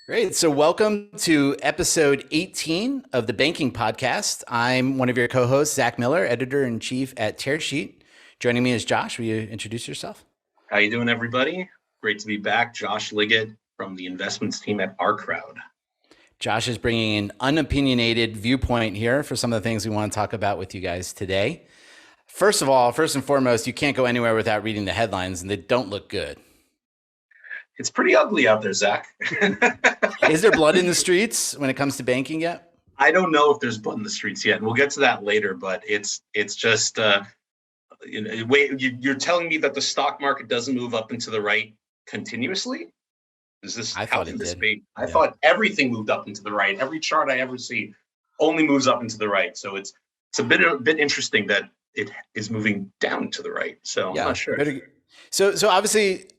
Great. So, welcome to episode 18 of the Banking Podcast. I'm one of your co hosts, Zack Miller, editor in chief at Tearsheet. Joining me is Josh. Will you introduce yourself? How you doing, everybody? Great to be back. Josh Liggett from the investments team at OurCrowd. Josh is bringing an unopinionated viewpoint here for some of the things we want to talk about with you guys today. First of all, first and foremost, you can't go anywhere without reading the headlines, and they don't look good. It's pretty ugly out there, Zach. Is there blood in the streets when it comes to banking yet? I don't know if there's blood in the streets yet. We'll get to that later, but it's just you're telling me that the stock market doesn't move up and to the right continuously? Is this I thought it did. I thought everything moved up and to the right. Every chart I ever see only moves up and to the right. So it's a bit interesting that it is moving down to the right. So I'm not sure. So obviously,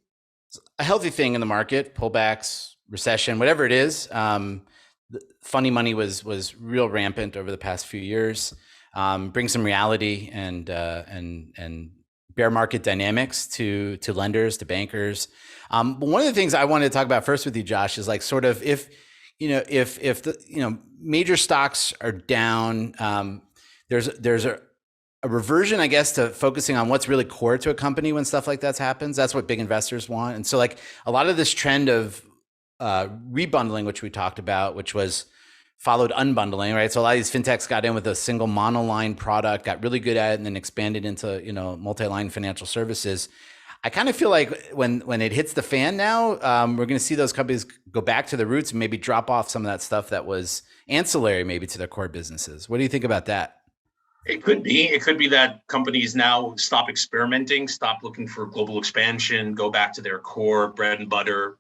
a healthy thing in the market, pullbacks, recession, whatever it is. Funny money was real rampant over the past few years. Bring some reality and bear market dynamics to lenders, to bankers. But one of the things I wanted to talk about first with you, Josh, is like sort of if the major stocks are down, there's a reversion, I guess, to focusing on what's really core to a company when stuff like that happens. That's what big investors want. And so like a lot of this trend of rebundling, which we talked about, which was followed unbundling, right? So a lot of these fintechs got in with a single monoline product, got really good at it, and then expanded into, multi-line financial services. I kind of feel like when it hits the fan now, we're going to see those companies go back to the roots and maybe drop off some of that stuff that was ancillary maybe to their core businesses. What do you think about that? It could be that companies now stop experimenting, stop looking for global expansion, go back to their core bread and butter,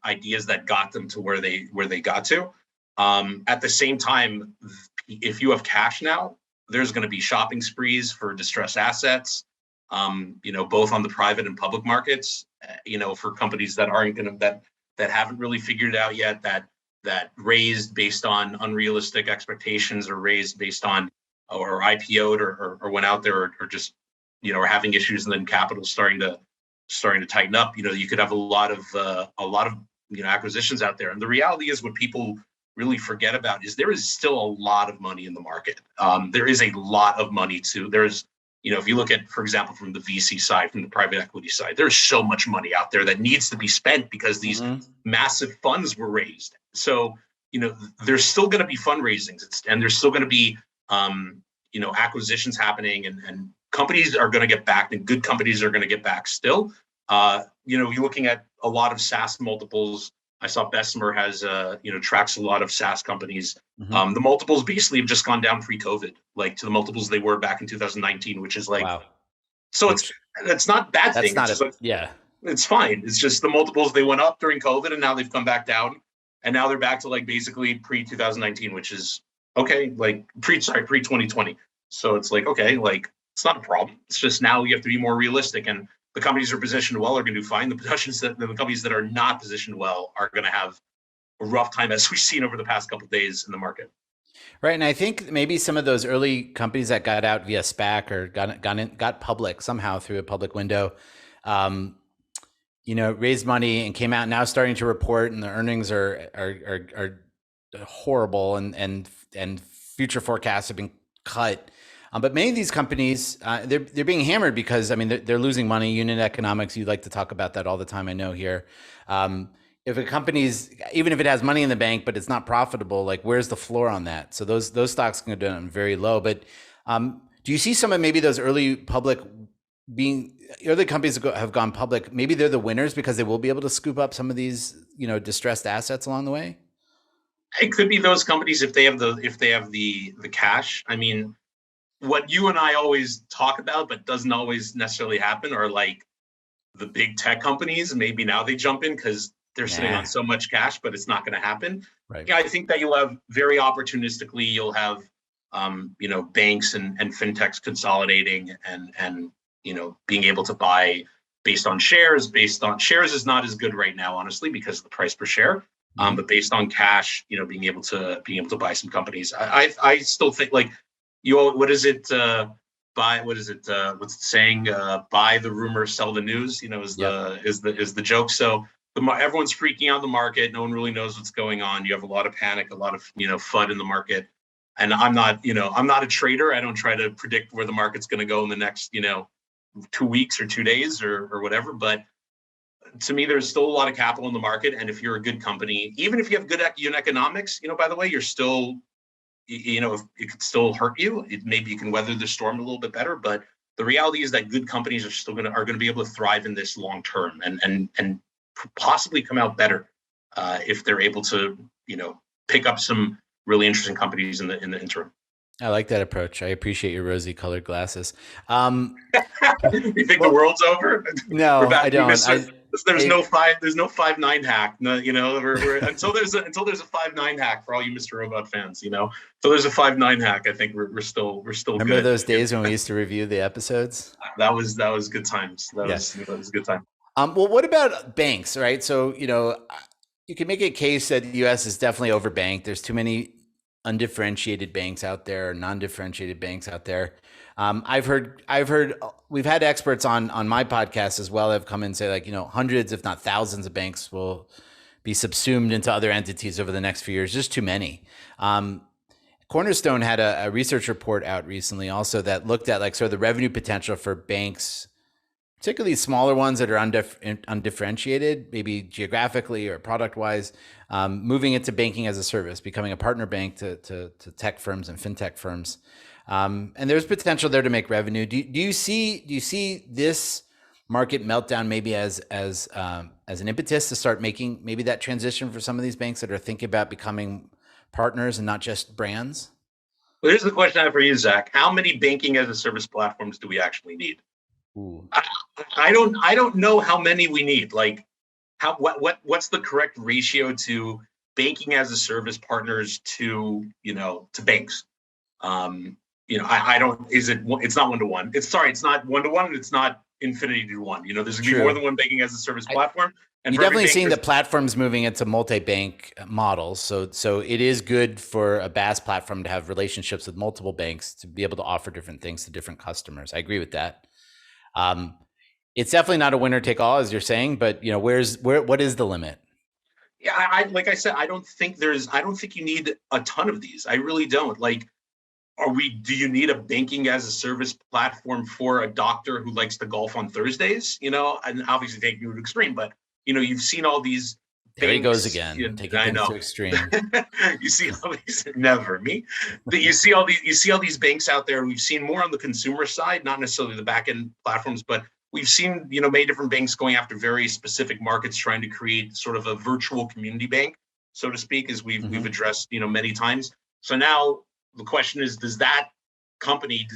ideas that got them to where they got to. At the same time, if you have cash now, there's going to be shopping sprees for distressed assets, both on the private and public markets, for companies that aren't going to, that haven't really figured it out yet, that raised based on unrealistic expectations or raised based on or IPO'd or went out there or just, are having issues, and then capital starting to tighten up. You could have a lot of acquisitions out there. And the reality is what people really forget about is there is still a lot of money in the market. There is a lot of money if you look at, for example, from the VC side, from the private equity side, there's so much money out there that needs to be spent because these massive funds were raised. So, there's still going to be fundraisings, and there's still going to be, acquisitions happening, and companies are going to get back, and good companies are going to get back still. You're looking at a lot of SaaS multiples. I saw Bessemer has, tracks a lot of SaaS companies. The multiples basically have just gone down pre-COVID, like to the multiples they were back in 2019, which is like, wow. So it's not a bad thing. It's fine. It's just the multiples, they went up during COVID and now they've come back down, and now they're back to like basically pre-2019, which is okay, like pre-2020. So it's like, okay, like it's not a problem. It's just now you have to be more realistic, and the companies that are positioned well are going to do fine. The companies that are not positioned well are going to have a rough time, as we've seen over the past couple of days in the market. Right. And I think maybe some of those early companies that got out via SPAC or got public somehow through a public window, raised money and came out now starting to report, and the earnings are horrible, and future forecasts have been cut. But many of these companies, they're being hammered because, they're losing money. Unit economics, you like to talk about that all the time, I know here. If a company's, even if it has money in the bank, but it's not profitable, like where's the floor on that? So those stocks can go down very low. But do you see some of maybe those early companies that have gone public, maybe they're the winners because they will be able to scoop up some of these, distressed assets along the way? It could be those companies if they have the cash. What you and I always talk about, but doesn't always necessarily happen, are like the big tech companies. Maybe now they jump in because they're sitting on so much cash, but it's not going to happen. Right. Yeah, I think that you'll have very opportunistically, you'll have, banks and fintechs consolidating and being able to buy based on shares. Based on shares is not as good right now, honestly, because of the price per share. But based on cash, being able to buy some companies. I still think like. What's the saying? Buy the rumor, sell the news. Is the joke. So everyone's freaking out in the market. No one really knows what's going on. You have a lot of panic, a lot of FUD in the market. And I'm not a trader. I don't try to predict where the market's going to go in the next 2 weeks or 2 days or whatever. But to me, there's still a lot of capital in the market, and if you're a good company, even if you have good unit economics, by the way, you're still, it could still hurt you. Maybe you can weather the storm a little bit better, but the reality is that good companies are still going to be able to thrive in this long term and possibly come out better if they're able to pick up some really interesting companies in the interim. I like that approach. I appreciate your rosy colored glasses. You think the world's over? No, I don't. There's no 5-9 hack. No, we're until there's a 5-9 hack for all you Mr. Robot fans. So there's a 5-9 hack. I think we're still Remember good. Those days when we used to review the episodes? That was good times. That was a good time. Well, what about banks, right? So you can make a case that the U.S. is definitely overbanked. There's too many undifferentiated banks out there, non-differentiated banks out there. I've heard we've had experts on my podcast as well have come and say hundreds, if not thousands of banks will be subsumed into other entities over the next few years, just too many. Cornerstone had a research report out recently also that looked at sort of the revenue potential for banks, particularly smaller ones that are undifferentiated, maybe geographically or product wise, moving into banking as a service, becoming a partner bank to tech firms and fintech firms. And there's potential there to make revenue. Do you see this market meltdown maybe as an impetus to start making maybe that transition for some of these banks that are thinking about becoming partners and not just brands? Well, here's the question I have for you, Zach. How many banking as a service platforms do we actually need? Ooh. I don't know how many we need. What's the correct ratio to banking as a service partners to banks? I don't. It's not 1-to-1. It's not 1-to-1. It's not infinity to 1. There's gonna be more than one banking as a service platform. And you're definitely seeing the platforms moving into multi-bank models. So it is good for a BaaS platform to have relationships with multiple banks to be able to offer different things to different customers. I agree with that. It's definitely not a winner take all, as you're saying, but what is the limit? Yeah, like I said, I don't think you need a ton of these. I really don't. Do you need a banking as a service platform for a doctor who likes to golf on Thursdays? And obviously taking it to extreme, but you've seen all these. There he goes again, taking things to extreme. You see all these, never me. You see all these banks out there. We've seen more on the consumer side, not necessarily the back end platforms, but we've seen many different banks going after very specific markets, trying to create sort of a virtual community bank, so to speak, as we've addressed many times. So now the question is, does that company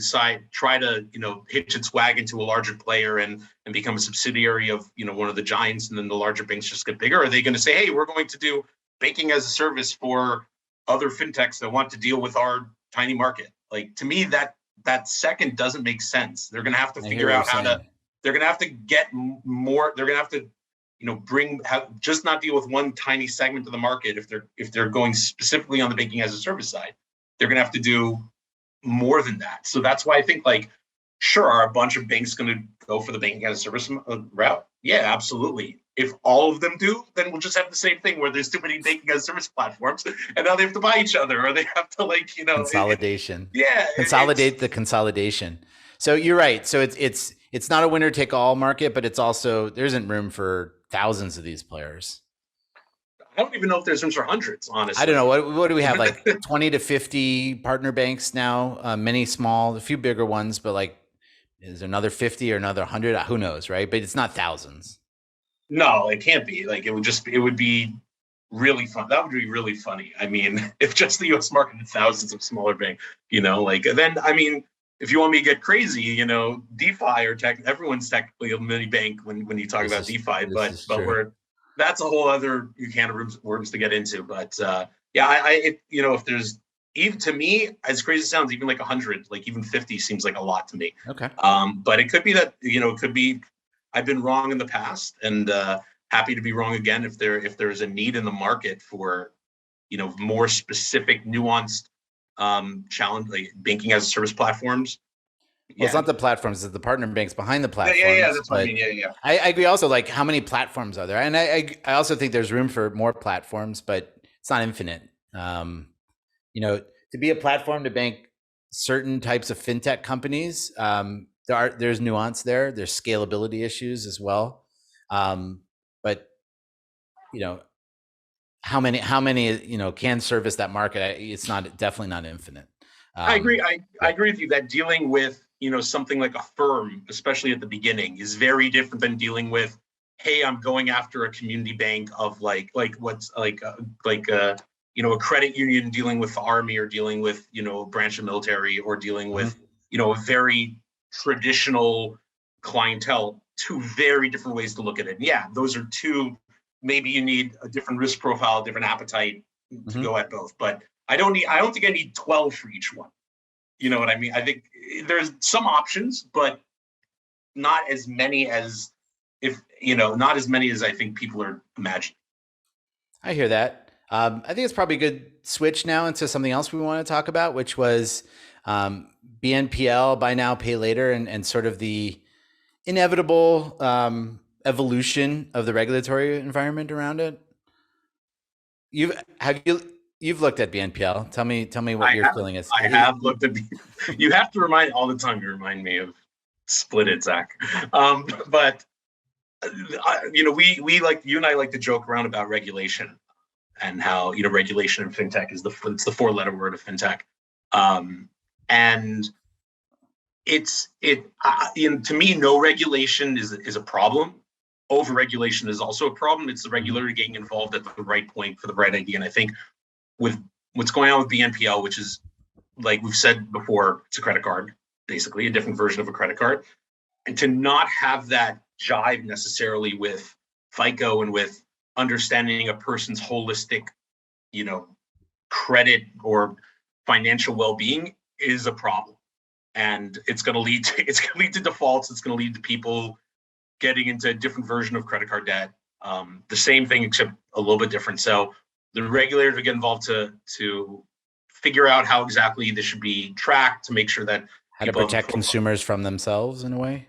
try to hitch its wagon to a larger player and become a subsidiary of one of the giants, and then the larger banks just get bigger? Or are they going to say, hey, we're going to do banking as a service for other fintechs that want to deal with our tiny market? To me, that second doesn't make sense. They're going to have to figure out they're going to have to get more. They're going to have to just not deal with one tiny segment of the market. If they're going specifically on the banking as a service side, they're going to have to do more than that. So that's why I think sure, are a bunch of banks going to go for the banking as a service route? Yeah, absolutely. If all of them do, then we'll just have the same thing where there's too many banking as a service platforms, and now they have to buy each other, or they have to consolidation. Consolidate the consolidation. So you're right. So it's not a winner take all market, but it's also, there isn't room for thousands of these players. I don't even know if there's room for hundreds, honestly. I don't know. What do we have? 20 to 50 partner banks now, many small, a few bigger ones, but is there another 50 or another 100? Who knows, right? But it's not thousands. No, it can't be. It would be really fun. That would be really funny. I mean, if just the US market had thousands of smaller banks, then, I mean, if you want me to get crazy, DeFi or everyone's technically a mini bank when you talk about DeFi, but that's a whole other can of worms to get into. But if there's, even to me, as crazy as it sounds, even 100, even 50 seems like a lot to me. Okay. But it could be that, it could be, I've been wrong in the past, and happy to be wrong again if there's a need in the market for, more specific, nuanced challenge, banking as a service platforms. Well, it's Yeah. not the platforms, it's the partner banks behind the Yeah. platforms. That's what I But mean. Yeah. I agree also, like, how many platforms are there? And I also think there's room for more platforms, but it's not infinite. Um, to be a platform to bank certain types of fintech companies, there's nuance there. There's scalability issues as well. But you know, how many can service that market? It's not definitely not infinite. I agree. Um, I yeah. agree with you that dealing with, something like a firm, especially at the beginning, is very different than dealing with, hey, I'm going after a community bank of like what's a credit union dealing with the army, or dealing with, a branch of military, or dealing with, Mhm. a very traditional clientele. Two very different ways to look at it. And yeah, those are two. Maybe you need a different risk profile, different appetite to Mhm. go at both. But I don't think I need 12 for each one. You know what I mean? I think there's some options, but not as many as not as many as I think people are imagining. I hear that. I think it's probably a good switch now into something else we want to talk about, which was BNPL, buy now, pay later, and sort of the inevitable evolution of the regulatory environment around it. You've looked at BNPL. Tell me what I your have feeling is. I have looked at. You have to remind all the time. You remind me of Split It, Zach. But we like, you and I like to joke around about regulation, and how regulation in fintech is it's the four-letter word of fintech. And to me, no regulation is a problem. Over-regulation is also a problem. It's the Mhm. regulator getting involved at the right point for the right idea. And I think with what's going on with BNPL, which is, like we've said before, it's a credit card, basically a different version of a credit card, and to not have that jive necessarily with FICO and with understanding a person's holistic, you know, credit or financial well-being is a problem. And it's going to lead to defaults. It's going to lead to people getting into a different version of credit card debt. The same thing, except a little bit different. So the regulators get involved to figure out how exactly this should be tracked, to make sure that How to people have a protect profile. consumers from themselves in a way.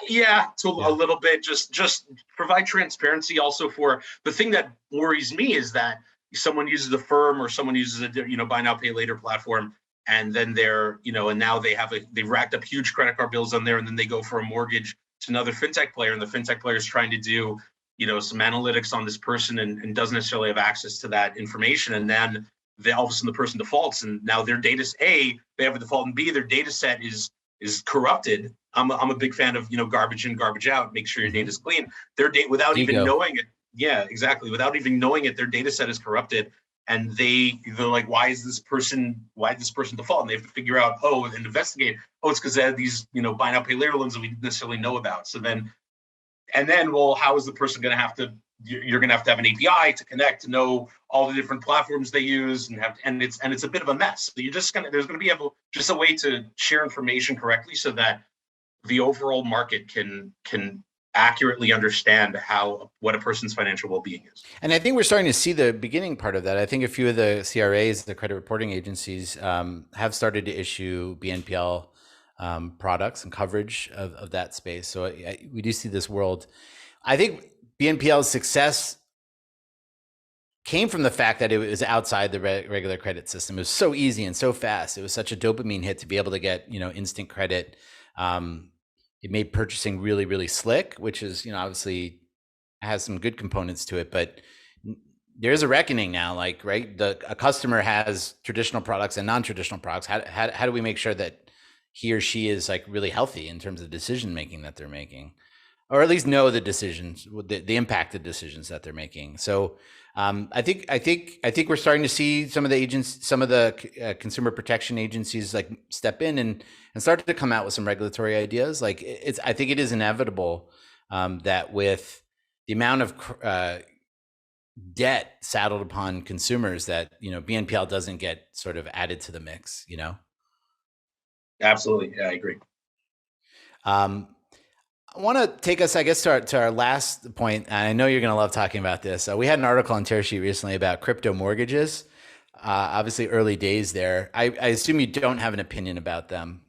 Yeah, to a Yeah. little bit, just provide transparency. Also, for the thing that worries me is that someone uses a firm, or someone uses a buy now pay later platform, and then and now they've racked up huge credit card bills on there, and then they go for a mortgage to another fintech player, and the fintech player is trying to do some analytics on this person, and doesn't necessarily have access to that information, and then all of a sudden the person defaults, and now their data, they have a default, and B, their data set is corrupted. I'm a big fan of garbage in, garbage out. Make sure your Hmm. data is clean. Their data, without even Ego. knowing it, yeah, exactly. Without even knowing it, their data set is corrupted, and they're like, why did this person default? And they have to figure out, and investigate. It's because they had these buy now pay later loans that we didn't necessarily know about. So then, well, how is the person going to have to? You're going to have an API to connect, to know all the different platforms they use, and it's a bit of a mess. So there's going to be just a way to share information correctly, so that the overall market can accurately understand what a person's financial well-being is. And I think we're starting to see the beginning part of that. I think a few of the CRAs, the credit reporting agencies, have started to issue BNPL products and coverage of that space. So we do see this world. I think BNPL's success came from the fact that it was outside the regular credit system. It was so easy and so fast. It was such a dopamine hit to be able to get instant credit. It made purchasing really, really slick, which is obviously has some good components to it, but there's a reckoning now. Like, right, a customer has traditional products and non-traditional products. How do we make sure that he or she is like really healthy in terms of decision making that they're making, or at least know the decisions, the impacted decisions that they're making? So I think we're starting to see some of the consumer protection agencies like step in and start to come out with some regulatory ideas. Like, I think it is inevitable that with the amount of debt saddled upon consumers, that BNPL doesn't get sort of added to the mix. Absolutely, yeah, I agree. Um, I want to take us, I guess, to our last point. And I know you're going to love talking about this. We had an article on Tearsheet recently about crypto mortgages. Obviously, early days there. I assume you don't have an opinion about them.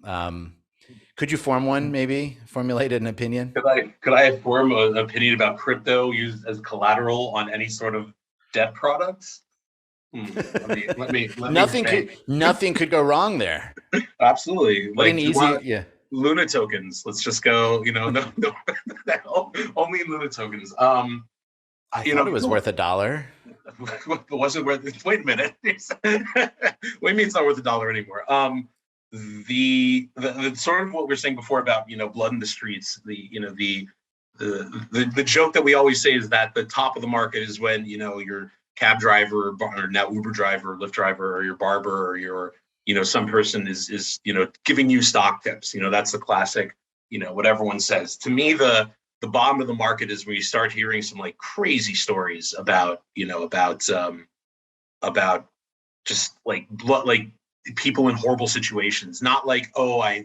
Could you form one, maybe formulate an opinion? Could I form an opinion about crypto used as collateral on any sort of debt products? Let me think. Nothing could go wrong there. Absolutely. What Like, an do you easy, want yeah. Luna tokens? Let's just go, no, only Luna tokens. I thought it was worth $1. Was it worth? Wait a minute. What do you mean it's not worth $1 anymore? The sort of what we are saying before about blood in the streets. The joke that we always say is that the top of the market is when your cab driver or now Uber driver, Lyft driver, or your barber, or your some person is giving you stock tips. That's the classic. What everyone says. To me, the bottom of the market is where you start hearing some like crazy stories about just like blood, like people in horrible situations. Not like, oh, I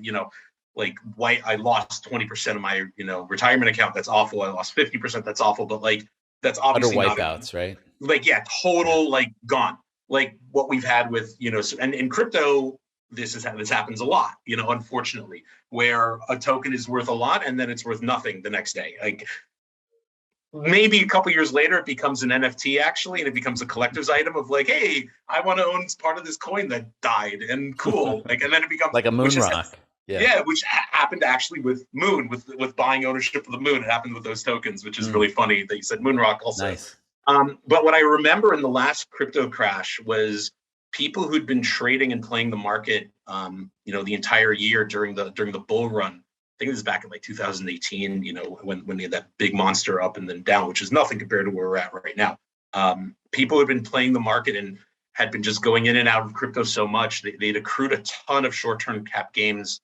lost 20% of my retirement account. That's awful. I lost 50%. That's awful. But like that's obviously utter not wipeouts, right? Like total like gone. Like what we've had with and in crypto. This happens a lot, unfortunately, where a token is worth a lot and then it's worth nothing the next day. Like maybe a couple years later, it becomes an NFT actually, and it becomes a collector's item of like, hey, I want to own part of this coin that died, and cool. Like, and then it becomes like a moon rock. Yeah, which happened actually with Moon, with buying ownership of the Moon. It happened with those tokens, which is really funny that you said Moon Rock also. Nice. But what I remember in the last crypto crash was people who'd been trading and playing the market, the entire year during the bull run. I think it was back in like 2018, when we had that big monster up and then down, which is nothing compared to where we're at right now. People had been playing the market and had been just going in and out of crypto so much, they'd accrued a ton of short-term cap gains,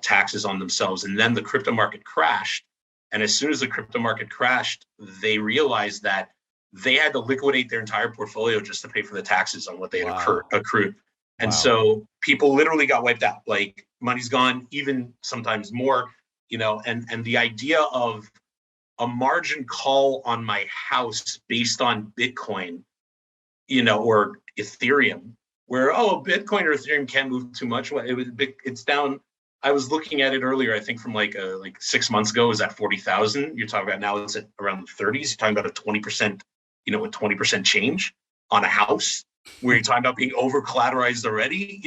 taxes on themselves. And then the crypto market crashed. And as soon as the crypto market crashed, they realized that they had to liquidate their entire portfolio just to pay for the taxes on what they had accrued. And so people literally got wiped out. Like money's gone, even sometimes more, and the idea of a margin call on my house based on Bitcoin, or Ethereum, where, Bitcoin or Ethereum can't move too much. It's down. I was looking at it earlier, I think from like 6 months ago, it was at 40,000. You're talking about now it's at around the 30s. You're talking about a 20%, a 20% change on a house where you're talking about being over collateralized already.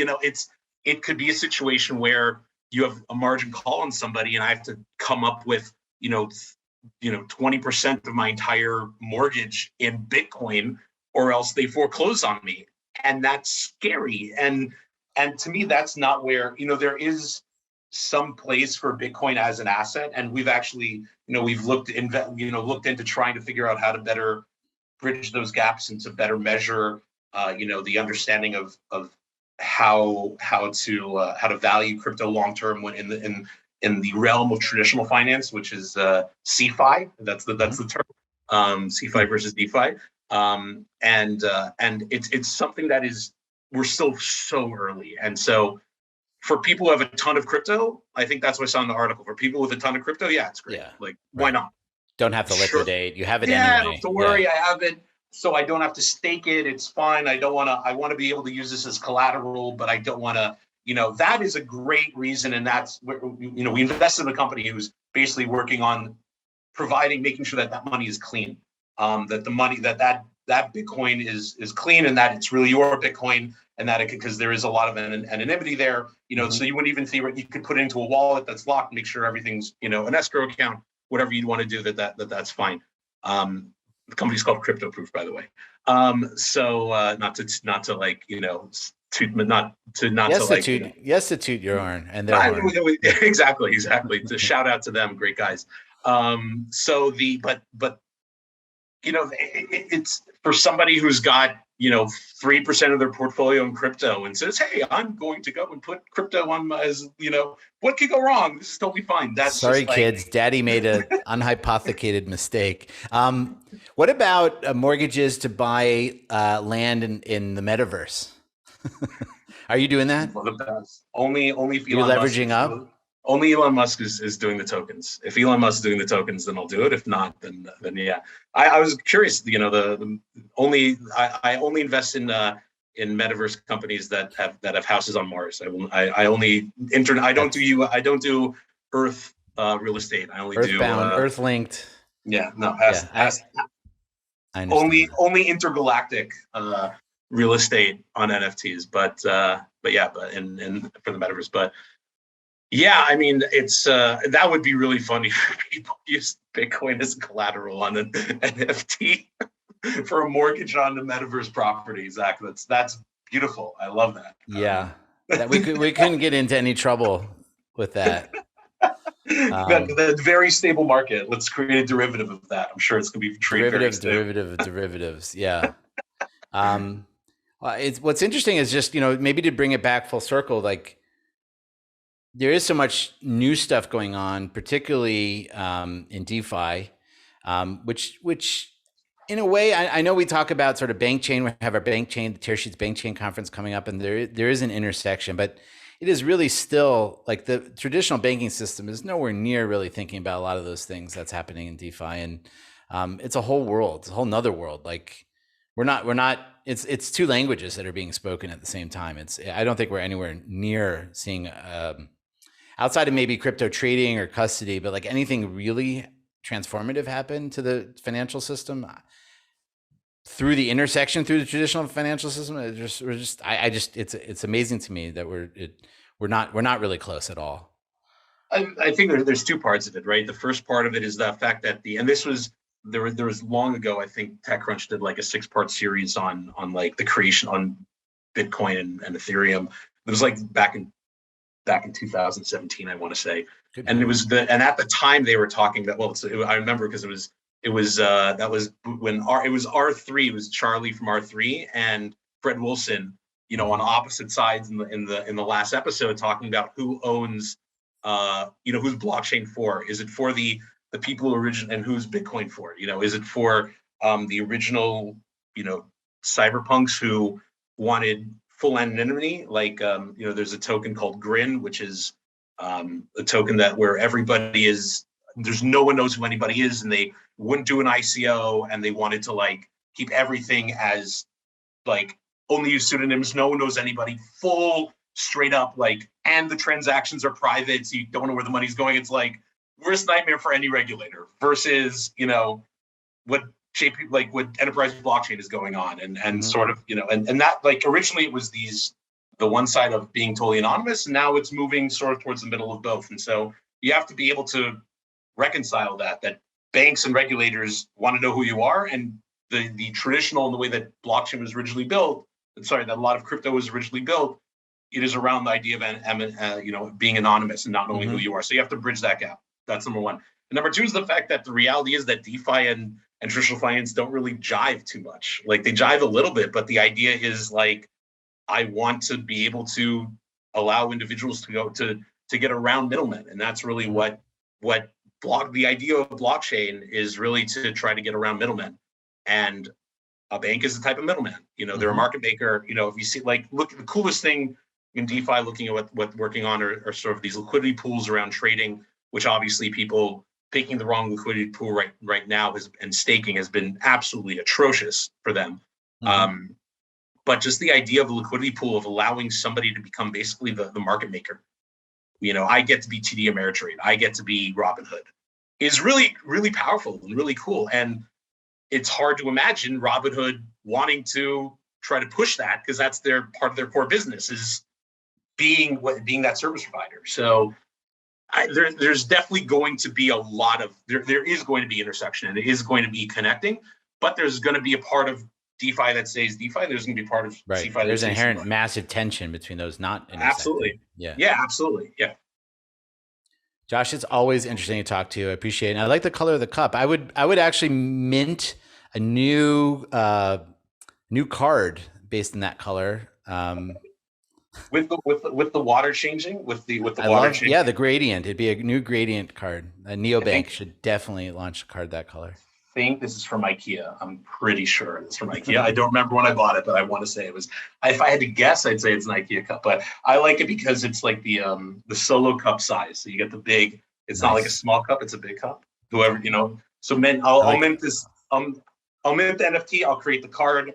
It could be a situation where you have a margin call on somebody and I have to come up with, 20% of my entire mortgage in Bitcoin, or else they foreclose on me. And that's scary. And to me, that's not where, there is some place for Bitcoin as an asset. And we've actually, we've looked into trying to figure out how to better bridge those gaps and to better measure, the understanding of how to value crypto long term when in the realm of traditional finance, which is CeFi. That's the term. CeFi versus DeFi. And it's something that is, we're still so early. And so for people who have a ton of crypto, I think that's what I saw in the article. For people with a ton of crypto, yeah, it's great. Yeah, like, why not? Don't have to liquidate. You have it anyway. Don't have to worry. I have it, so I don't have to stake it. It's fine. I want to be able to use this as collateral, but I don't want to. That is a great reason, and that's where we invested in a company who's basically working on making sure that money is clean. That the money that Bitcoin is clean, and that it's really your Bitcoin, and that because there is a lot of anonymity there, so you wouldn't even you could put it into a wallet that's locked, make sure everything's an escrow account, whatever you'd want to do, that's fine. The company's called Crypto Proof, by the way. So not to like yes to toot your horn and their horn. Exactly. To shout out to them, great guys. It's for somebody who's got 3% of their portfolio in crypto and says, hey, I'm going to go and put crypto on my, what could go wrong? This is totally fine. That's sorry, just kids. Daddy made an unhypothecated mistake. What about mortgages to buy land in the metaverse? Are you doing that? Only if you're leveraging up. Only Elon Musk is doing the tokens. If Elon Musk is doing the tokens, then I'll do it. If not, then yeah. I was curious. I only invest in in metaverse companies that have houses on Mars. I only I don't do Earth real estate. I only Earthbound, do Earth linked. yeah, no, Yeah, I understand. only intergalactic real estate on NFTs, but and for the metaverse. But yeah, I mean, it's that would be really funny for people to use Bitcoin as collateral on an NFT for a mortgage on the metaverse property. Zach, that's beautiful. I love that. Yeah, that we couldn't get into any trouble with that. The very stable market. Let's create a derivative of that. I'm sure it's going to be derivatives. Yeah. It's what's interesting is just, maybe to bring it back full circle, like there is so much new stuff going on, particularly in DeFi, which in a way, I know we talk about sort of bank chain. We have our bank chain, the Tearsheet's bank chain conference coming up, and there is an intersection, but it is really still like the traditional banking system is nowhere near really thinking about a lot of those things that's happening in DeFi. And it's a whole world, it's a whole nother world. Like we're not, it's two languages that are being spoken at the same time. I don't think we're anywhere near seeing, outside of maybe crypto trading or custody, but like anything really transformative happen to the financial system through the intersection through the traditional financial system. It's amazing to me that we're not really close at all. I think there's two parts of it, right? The first part of it is the fact that there was long ago, I think TechCrunch did like a 6-part series on like the creation on Bitcoin and Ethereum. It was like back in 2017, I want to say. Good. And and at the time they were talking that, I remember because it was when it was R3, it was Charlie from R3 and Fred Wilson, on opposite sides in the last episode, talking about who owns, who's blockchain for. Is it for the people who and who's Bitcoin for? Is it for the original, cyberpunks who wanted full anonymity? Like, there's a token called Grin, which is a token that where everybody is, there's no one knows who anybody is, and they wouldn't do an ICO, and they wanted to like keep everything as like only use pseudonyms, no one knows anybody, full straight up like, and the transactions are private, so you don't know where the money's going. It's like worst nightmare for any regulator versus what enterprise blockchain is going on, and sort of and that like originally it was the one side of being totally anonymous, and now it's moving sort of towards the middle of both. And so you have to be able to reconcile that banks and regulators want to know who you are, and the traditional, and the way that blockchain was originally built, that a lot of crypto was originally built, it is around the idea of being anonymous and not knowing who you are. So you have to bridge that gap. That's number one. And number two is the fact that the reality is that DeFi and traditional finance don't really jive too much. Like they jive a little bit, but the idea is like, I want to be able to allow individuals to go to get around middlemen. And that's really what the idea of blockchain is, really to try to get around middlemen. And a bank is a type of middleman. They're a market maker. If you see, like, look at the coolest thing in DeFi, looking at what working on are sort of these liquidity pools around trading, which obviously people picking the wrong liquidity pool right now and staking has been absolutely atrocious for them. But just the idea of a liquidity pool, of allowing somebody to become basically the market maker. I get to be TD Ameritrade, I get to be Robinhood, is really, really powerful and really cool. And it's hard to imagine Robinhood wanting to try to push that, because that's part of their core business, is being that service provider. So there's definitely going to be there is going to be intersection, and it is going to be connecting, but there's going to be a part of DeFi that stays DeFi. There's going to be part of CeFi. There's inherent massive tension between those not intersecting. Absolutely. Yeah, absolutely. Yeah. Josh, it's always interesting to talk to you. I appreciate it. And I like the color of the cup. I would actually mint a new card based in that color. With the water changing, with the water changing. Yeah, the gradient. It'd be a new gradient card. A neobank should definitely launch a card that color. I think this is from IKEA. I'm pretty sure it's from IKEA. I don't remember when I bought it, but I want to say it was. If I had to guess, I'd say it's an IKEA cup. But I like it because it's like the solo cup size. So you get the big. It's nice. Not like a small cup; it's a big cup. Whoever So I'll mint this. I'll mint the NFT. I'll create the card.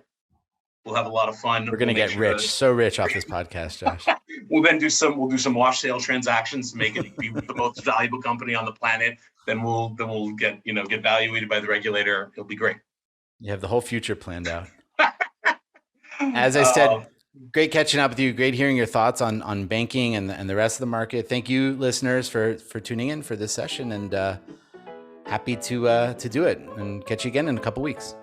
We'll have a lot of fun. We're gonna get rich, so rich off this podcast, Josh. We'll then do some wash sale transactions to make it be the most valuable company on the planet. Then we'll get get evaluated by the regulator. It'll be great. You have the whole future planned out. As I said, great catching up with you. Great hearing your thoughts on banking and the rest of the market. Thank you, listeners, for tuning in for this session, and happy to do it and catch you again in a couple weeks.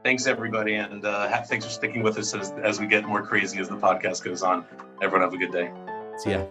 Thanks, everybody, and thanks for sticking with us as we get more crazy as the podcast goes on. Everyone have a good day. See ya.